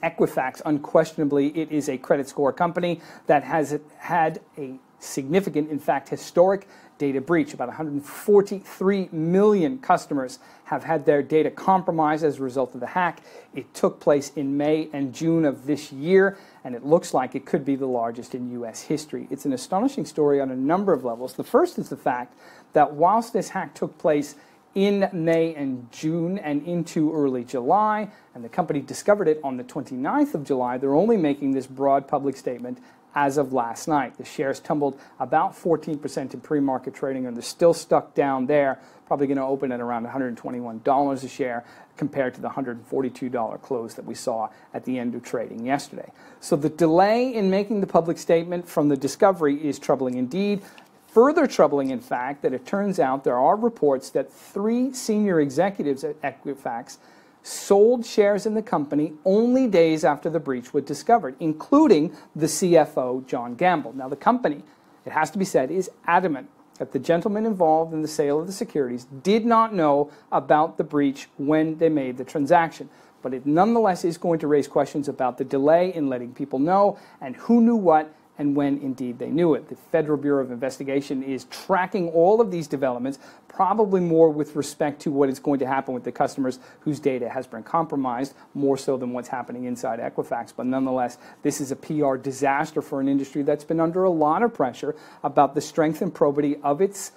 Equifax, unquestionably, it is a credit score company that has had a significant, in fact, historic data breach. About 143 million customers have had their data compromised as a result of the hack. It took place in May and June of this year, and it looks like it could be the largest in U.S. history. It's an astonishing story on a number of levels. The first is the fact that whilst this hack took place in May and June and into early July, and the company discovered it on the 29th of July, they're only making this broad public statement as of last night. The shares tumbled about 14% in pre-market trading, and they're still stuck down there, probably going to open at around $121 a share compared to the $142 close that we saw at the end of trading yesterday. So the delay in making the public statement from the discovery is troubling indeed. Further troubling, in fact, that it turns out there are reports that 3 senior executives at Equifax sold shares in the company only days after the breach was discovered, including the CFO, John Gamble. Now, the company, it has to be said, is adamant that the gentleman involved in the sale of the securities did not know about the breach when they made the transaction. But it nonetheless is going to raise questions about the delay in letting people know and who knew what and when indeed they knew it. The Federal Bureau of Investigation is tracking all of these developments, probably more with respect to what is going to happen with the customers whose data has been compromised, more so than what's happening inside Equifax. But nonetheless, this is a PR disaster for an industry that's been under a lot of pressure about the strength and probity of its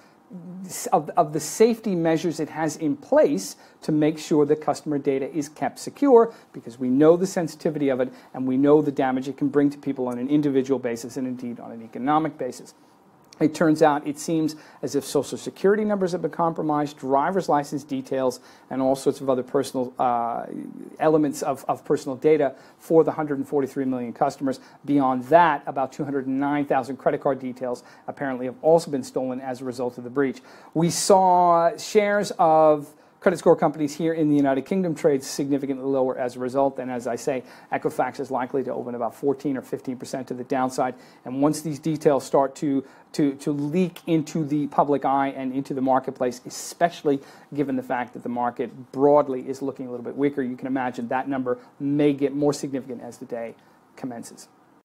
of the safety measures it has in place to make sure that customer data is kept secure, because we know the sensitivity of it and we know the damage it can bring to people on an individual basis and indeed on an economic basis. It turns out, it seems as if Social Security numbers have been compromised, driver's license details, and all sorts of other personal elements of personal data for the 143 million customers. Beyond that, about 209,000 credit card details apparently have also been stolen as a result of the breach. We saw shares of credit score companies here in the United Kingdom trade significantly lower as a result, and as I say, Equifax is likely to open about 14 or 15% to the downside. And once these details start to leak into the public eye and into the marketplace, especially given the fact that the market broadly is looking a little bit weaker, you can imagine that number may get more significant as the day commences.